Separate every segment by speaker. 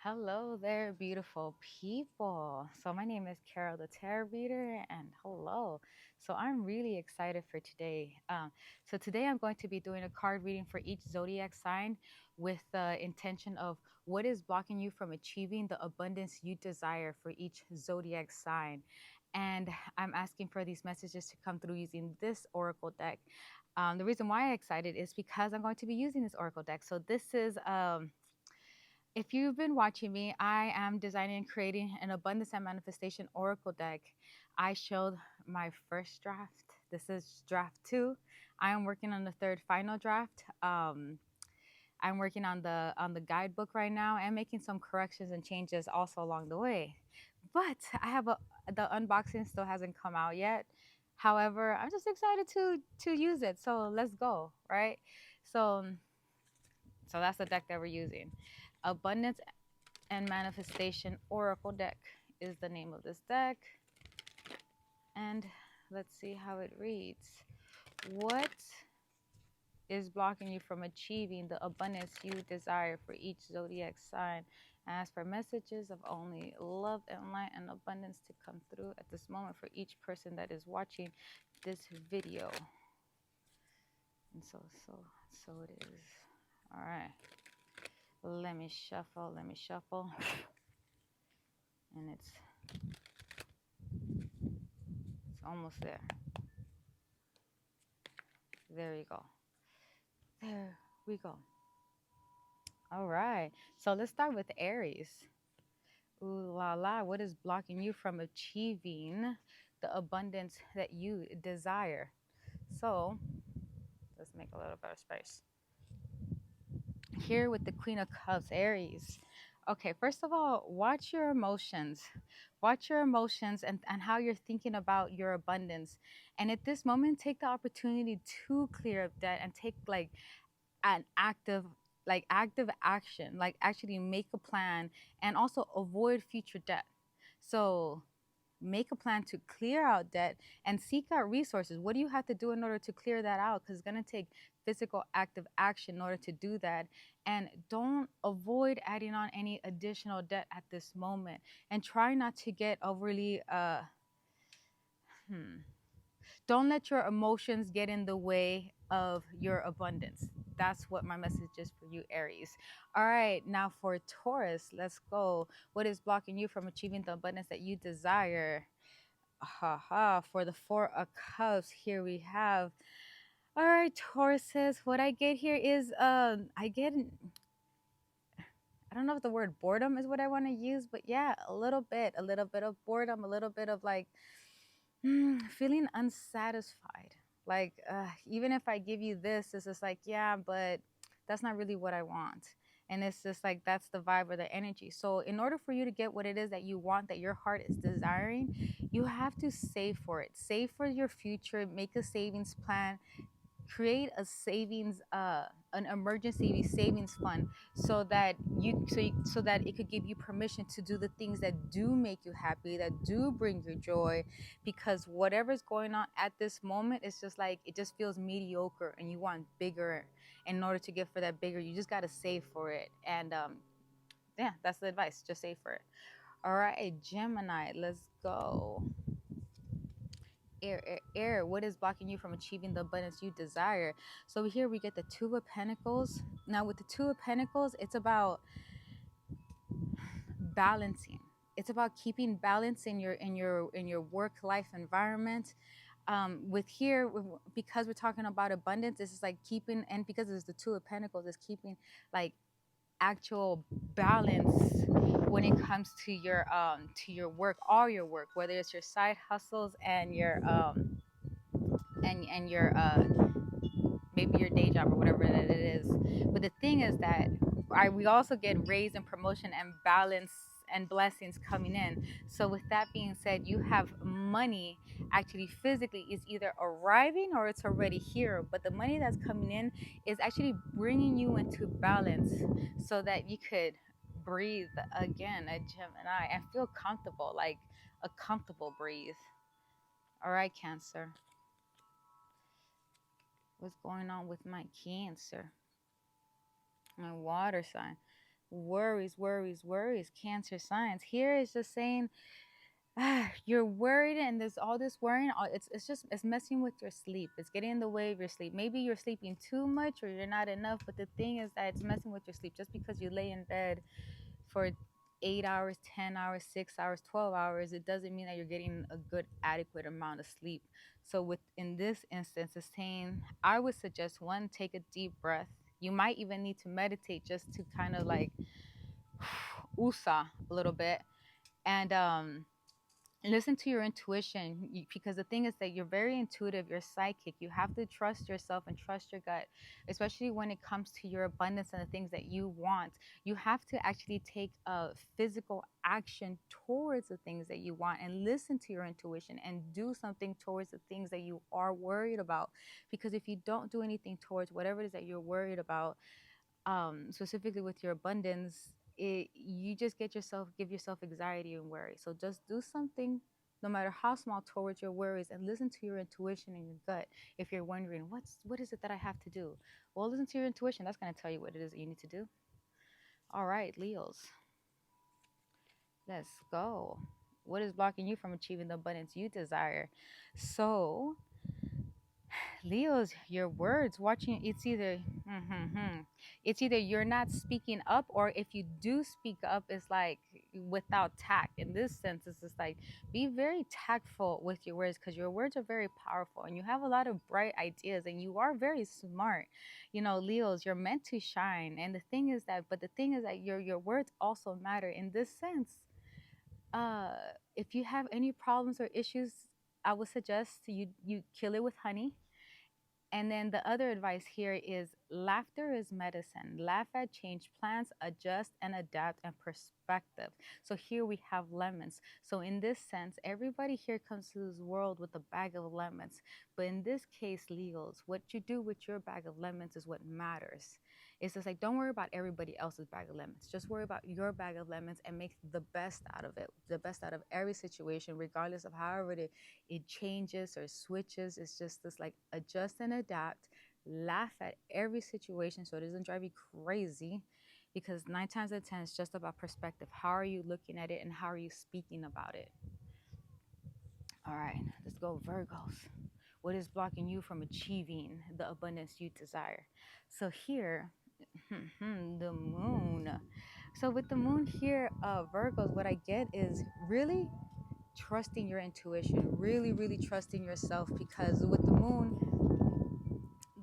Speaker 1: Hello there, beautiful people. So, my name is Carol, the Tarot Reader, and hello. So, I'm really excited for today. Today I'm going to be doing a card reading for each zodiac sign with the intention of what is blocking you from achieving the abundance you desire for each zodiac sign. And I'm asking for these messages to come through using this oracle deck. The reason why I'm excited is because I'm going to be using this oracle deck. So, this is. If you've been watching me, I am designing and creating an abundance and manifestation oracle deck. I showed my first draft. This is draft two. I am working on the third final draft. I'm working on the guidebook right now and making some corrections and changes also along the way. But the unboxing still hasn't come out yet. However, I'm just excited to use it. So let's go, right? So so that's the deck that we're using. Abundance and Manifestation Oracle deck is the name of this deck. And let's see how it reads. What is blocking you from achieving the abundance you desire for each zodiac sign? Ask for messages of only love and light and abundance to come through at this moment for each person that is watching this video. And so it is. All right. Let me shuffle. And it's almost there. There you go. There we go. All right. So let's start with Aries. Ooh la la. What is blocking you from achieving the abundance that you desire? So let's make a little bit of space. Here with the Queen of Cups, Aries. Okay, first of all, watch your emotions. Watch your emotions and how you're thinking about your abundance. And at this moment, take the opportunity to clear up debt and take an active action, like actually make a plan and also avoid future debt. So make a plan to clear out debt and seek out resources. What do you have to do in order to clear that out? Because it's going to take physical active action in order to do that. And don't avoid adding on any additional debt at this moment, and try not to get overly don't let your emotions get in the way of your abundance. That's what my message is for you, Aries. All right, now for Taurus, let's go. What is blocking you from achieving the abundance that you desire? For the Four of Cups, here we have. All right, Tauruses, what I get here is I don't know if the word boredom is what I want to use, but yeah, a little bit of boredom, a little bit of feeling unsatisfied. Even if I give you this, it's just like, yeah, but that's not really what I want. And it's just like, that's the vibe or the energy. So in order for you to get what it is that you want, that your heart is desiring, you have to save for it. Save for your future, make a savings plan, create a savings an emergency savings fund, so that so that it could give you permission to do the things that do make you happy, that do bring you joy. Because whatever's going on at this moment, it's just like, it just feels mediocre and you want bigger. And in order to get for that bigger, you just got to save for it. And yeah, that's the advice, just save for it. All right, Gemini, let's go. Air. What is blocking you from achieving the abundance you desire? So here we get the Two of Pentacles. Now with the Two of Pentacles, it's about balancing. It's about keeping balance in your work life environment. With here, because we're talking about abundance, this is like keeping, and because it's the Two of Pentacles, it's keeping like actual balance when it comes to your work, all your work, whether it's your side hustles and your and your maybe your day job or whatever that it is. But the thing is that we also get raise and promotion and balance and blessings coming in. So with that being said, you have money actually physically is either arriving or it's already here. But the money that's coming in is actually bringing you into balance so that you could breathe again, a Gemini, and feel comfortable, like a comfortable breathe. All right, Cancer. What's going on with my Cancer? My water sign. worries, worries, worries. Cancer signs. Here is just saying, you're worried, and there's all this worrying. It's messing with your sleep. It's getting in the way of your sleep. Maybe you're sleeping too much or you're not enough. But the thing is that it's messing with your sleep. Just because you lay in bed for 8 hours, 10 hours, 6 hours, 12 hours, it doesn't mean that you're getting a good, adequate amount of sleep. So, in this instance, it's saying, I would suggest one, take a deep breath. You might even need to meditate just to kind of like USA a little bit, and listen to your intuition, because the thing is that you're very intuitive, you're psychic. You have to trust yourself and trust your gut, especially when it comes to your abundance and the things that you want. You have to actually take a physical action towards the things that you want, and listen to your intuition and do something towards the things that you are worried about. Because if you don't do anything towards whatever it is that you're worried about, specifically with your abundance, you just give yourself anxiety and worry. So just do something, no matter how small, towards your worries, and listen to your intuition and your gut. If you're wondering what is it that I have to do, well, listen to your intuition. That's going to tell you what it is that you need to do. All right, Leos, let's go. What is blocking you from achieving the abundance you desire? So Leos, your words, watching, it's either you're not speaking up, or if you do speak up, it's like without tact. In this sense, it's just like, be very tactful with your words, because your words are very powerful and you have a lot of bright ideas and you are very smart. Leos, you're meant to shine. And the thing is that your words also matter in this sense. If you have any problems or issues, I would suggest you kill it with honey. And then the other advice here is, laughter is medicine. Laugh at change, plans, adjust, and adapt, and perspective. So here we have lemons. So in this sense, everybody here comes to this world with a bag of lemons. But in this case, Leos, what you do with your bag of lemons is what matters. It's just like, don't worry about everybody else's bag of lemons. Just worry about your bag of lemons and make the best out of it, the best out of every situation, regardless of however it changes or switches. It's just this like, adjust and adapt, laugh at every situation so it doesn't drive you crazy, because 9 times out of 10 it's just about perspective. How are you looking at it and how are you speaking about it? All right, let's go, Virgos. What is blocking you from achieving the abundance you desire? So here, the moon. So with the moon here, Virgos, what I get is really trusting your intuition, really, really trusting yourself, because with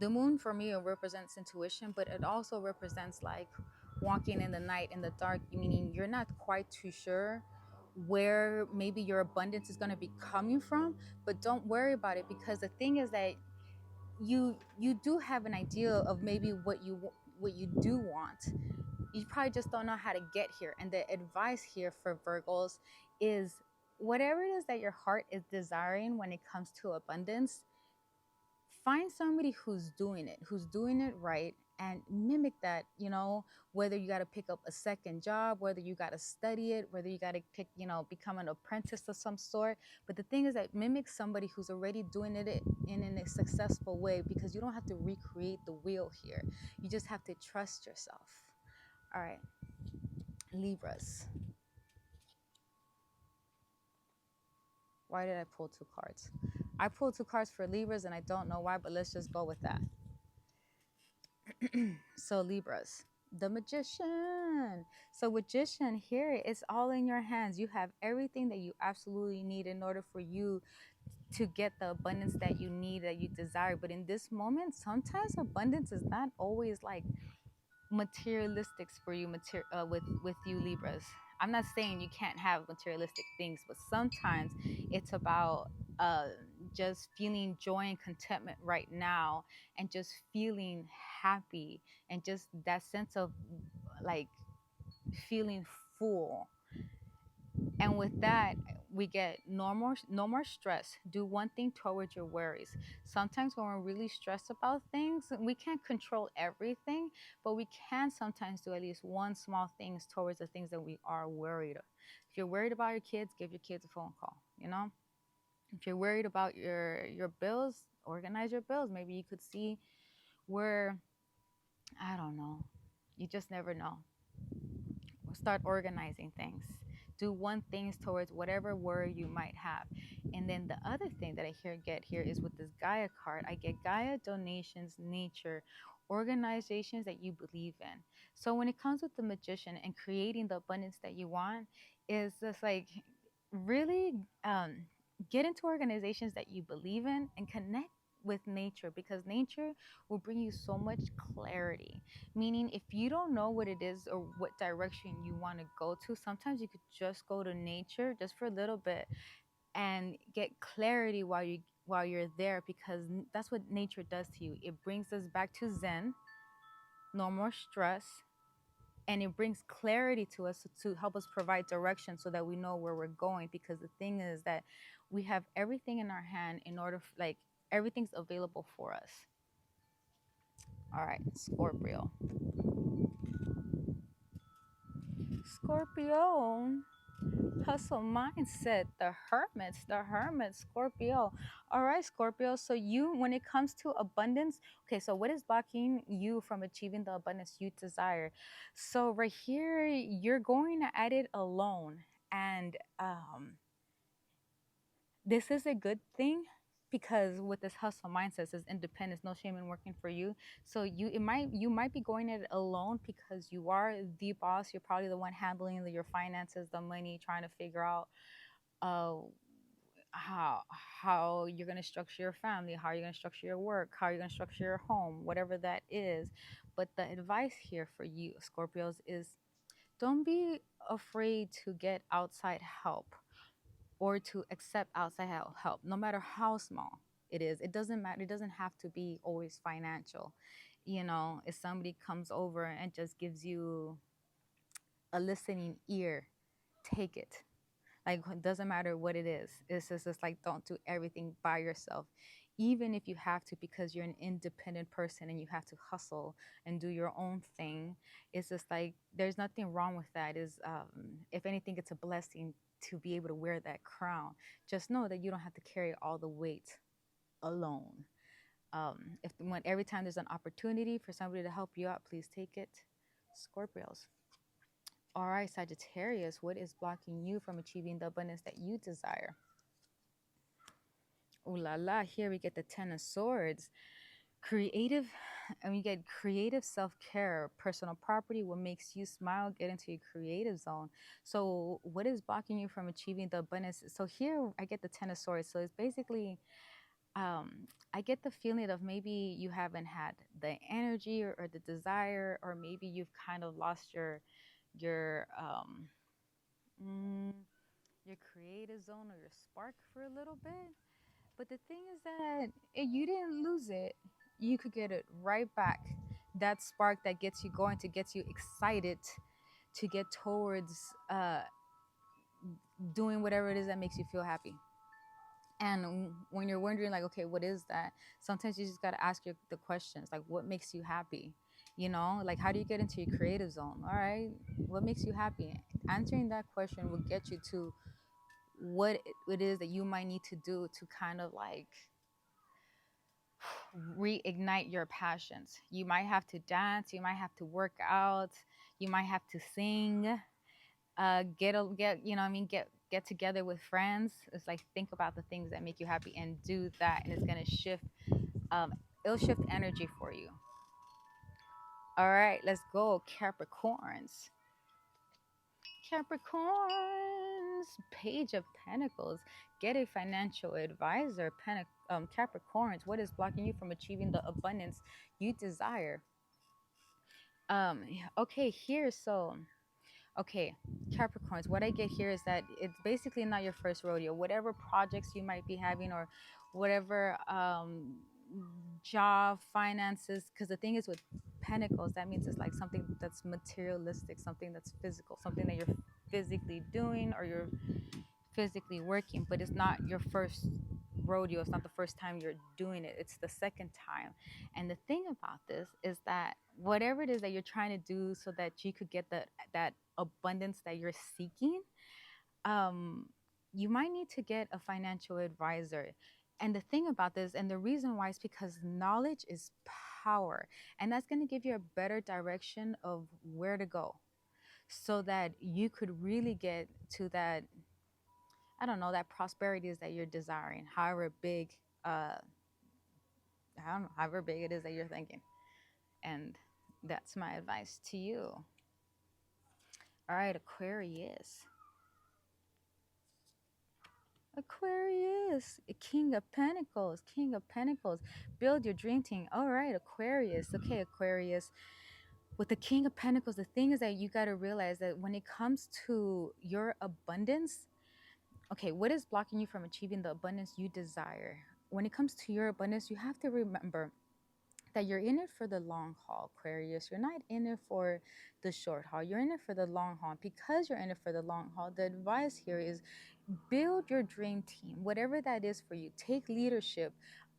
Speaker 1: the moon for me, it represents intuition, but it also represents like walking in the night, in the dark, meaning you're not quite too sure where maybe your abundance is going to be coming from. But don't worry about it, because the thing is that you do have an idea of maybe what you do want. You probably just don't know how to get here. And the advice here for Virgos is, whatever it is that your heart is desiring when it comes to abundance, find somebody who's doing it right, and mimic that. Whether you got to pick up a second job, whether you got to study it, whether you got to become an apprentice of some sort. But the thing is that mimic somebody who's already doing it in a successful way, because you don't have to recreate the wheel here. You just have to trust yourself. All right, Libras. Why did I pull 2 cards? I pulled 2 cards for Libras, and I don't know why, but let's just go with that. So Libras, the Magician. So Magician, here, it's all in your hands. You have everything that you absolutely need in order for you to get the abundance that you need, that you desire. But in this moment, sometimes abundance is not always like materialistics for you, with you, Libras. I'm not saying you can't have materialistic things, but sometimes it's about just feeling joy and contentment right now, and just feeling happy, and just that sense of like feeling full. And with that, we get no more stress. Do one thing towards your worries. Sometimes when we're really stressed about things, we can't control everything, but we can sometimes do at least one small things towards the things that we are worried of. If you're worried about your kids, give your kids a phone call. If you're worried about your bills, organize your bills. Maybe you could see where, I don't know. You just never know. Start organizing things. Do one things towards whatever worry you might have. And then the other thing that I get here is with this Gaia card, I get Gaia, donations, nature, organizations that you believe in. So when it comes with the magician and creating the abundance that you want, is just like really get into organizations that you believe in and connect with nature, because nature will bring you so much clarity. Meaning, if you don't know what it is or what direction you want to go to, sometimes you could just go to nature just for a little bit and get clarity while you're there, because that's what nature does to you. It brings us back to zen, no more stress, and it brings clarity to us to help us provide direction so that we know where we're going. Because the thing is that we have everything in our hand in order like everything's available for us. All right, Scorpio. Scorpio, hustle mindset, the hermit, Scorpio. All right, Scorpio. So you, when it comes to abundance, okay, so what is blocking you from achieving the abundance you desire? So right here, you're going at it alone. And this is a good thing, because with this hustle mindset, says independence, no shame in working for you. So you might be going at it alone because you are the boss. You're probably the one handling your finances, the money, trying to figure out uh how how you're going to structure your family, how you're going to structure your work, how you're going to structure your home, whatever that is. But the advice here for you, Scorpios, is don't be afraid to get outside help or to accept outside help, no matter how small it is. It doesn't matter. It doesn't have to be always financial. You know, if somebody comes over and just gives you a listening ear, take it. Like, it doesn't matter what it is. It's just like, don't do everything by yourself, even if you have to, because you're an independent person and you have to hustle and do your own thing. It's just like, there's nothing wrong with that. Is if anything, it's a blessing to be able to wear that crown. Just know that you don't have to carry all the weight alone. If when every time there's an opportunity for somebody to help you out, please take it. Scorpios. All right, Sagittarius, what is blocking you from achieving the abundance that you desire? Ooh la la, here we get the Ten of Swords. Creative, and we get creative self-care, personal property, what makes you smile, get into your creative zone. So what is blocking you from achieving the abundance? So here I get the Ten of Swords. So it's basically, I get the feeling of maybe you haven't had the energy or the desire, or maybe you've kind of lost your mm, your creative zone or your spark for a little bit. But the thing is that you didn't lose it. You could get it right back. That spark that gets you going, to get you excited, to get towards doing whatever it is that makes you feel happy. And when you're wondering, like, okay, what is that? Sometimes you just got to ask the questions, like, what makes you happy? You know, like, how do you get into your creative zone? All right, what makes you happy? Answering that question will get you to what it is that you might need to do to kind of like reignite your passions. You might have to dance, you might have to work out, you might have to sing, get you know what I mean, get together with friends. It's like, think about the things that make you happy and do that, and it's gonna shift. It'll shift energy for you. All right, let's go, Capricorns. Capricorns, Page of Pentacles. Get a financial advisor. Capricorns, what is blocking you from achieving the abundance you desire? Okay, here, so okay, Capricorns, what I get here is that it's basically not your first rodeo. Whatever projects you might be having, or whatever job, finances, because the thing is with pentacles, that means it's like something that's materialistic, something that's physical, something that you're physically doing or you're physically working, but it's not your first rodeo. It's not the first time you're doing it, it's the second time. And the thing about this is that whatever it is that you're trying to do so that you could get that abundance that you're seeking, um you might need to get a financial advisor. And the thing about this, and the reason why, is because knowledge is power, and that's going to give you a better direction of where to go. so that you could really get to that, I don't know, that prosperity is that you're desiring, however big, I don't know, however big it is that you're thinking. And that's my advice to you. All right, Aquarius. Aquarius, King of Pentacles, King of Pentacles. Build your dream team. All right, Aquarius. Okay, Aquarius. With the King of Pentacles, the thing is that you got to realize that when it comes to your abundance, okay, what is blocking you from achieving the abundance you desire? When it comes to your abundance, you have to remember that you're in it for the long haul, Aquarius. You're not in it for the short haul. You're in it for the long haul. Because you're in it for the long haul, the advice here is build your dream team, whatever that is for you. Take leadership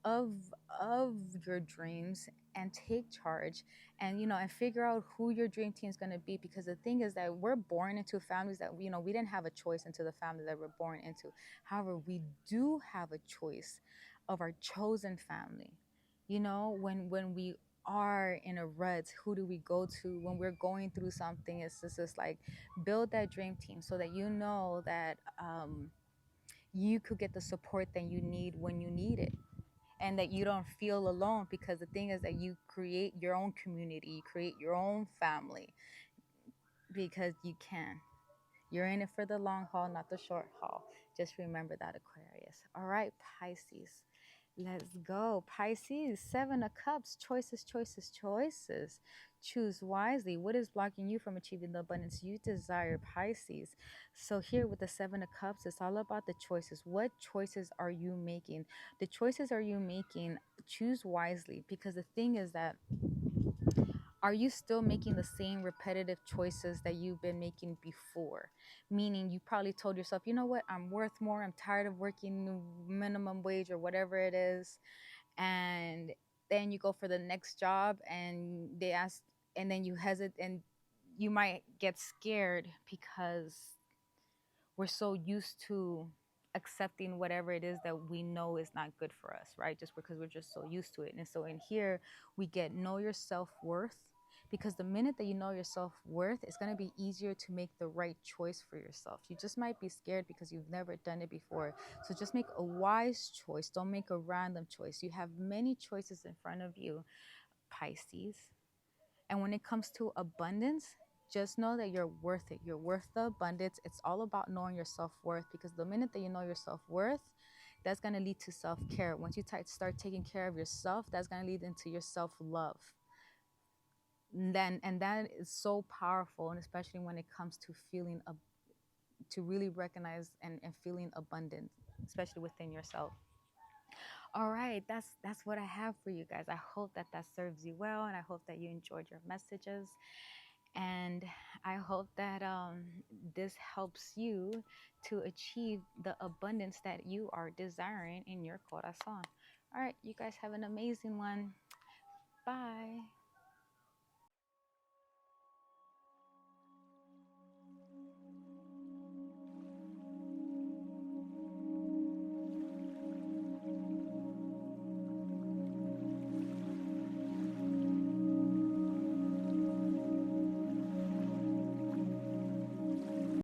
Speaker 1: of of your dreams and take charge, and and figure out who your dream team is going to be, because the thing is that we're born into families that we didn't have a choice into the family that we're born into. However, we do have a choice of our chosen family. When we are in a rut, who do we go to when we're going through something? It's just like, build that dream team so that you know that you could get the support that you need when you need it, and that you don't feel alone, because the thing is that you create your own community, you create your own family, because you can. You're in it for the long haul, not the short haul. Just remember that, Aquarius. All right, Pisces. Let's go. Pisces, Seven of Cups. Choices, choices, choices. Choose wisely. What is blocking you from achieving the abundance you desire, Pisces? So here with the Seven of Cups, it's all about the choices. What choices are you making? The choices are you making? Choose wisely, because the thing is that, are you still making the same repetitive choices that you've been making before? Meaning, you probably told yourself, you know what, I'm worth more. I'm tired of working minimum wage or whatever it is. And then you go for the next job and they ask, and then you hesitate, and you might get scared because we're so used to accepting whatever it is that we know is not good for us, right? Just because we're just so used to it. And so in here, we get know your self-worth, because the minute that you know your self-worth, it's going to be easier to make the right choice for yourself. You just might be scared because you've never done it before. So just make a wise choice. Don't make a random choice. You have many choices in front of you, Pisces. And when it comes to abundance, just know that you're worth it. You're worth the abundance. It's all about knowing your self-worth, because the minute that you know your self-worth, that's going to lead to self-care. Once you start taking care of yourself, that's going to lead into your self-love. And that is so powerful, and especially when it comes to feeling to really recognize and feeling abundant, especially within yourself. All right, that's what I have for you guys. I hope that serves you well, and I hope that you enjoyed your messages. And I hope that this helps you to achieve the abundance that you are desiring in your corazon. All right, you guys have an amazing one. Bye.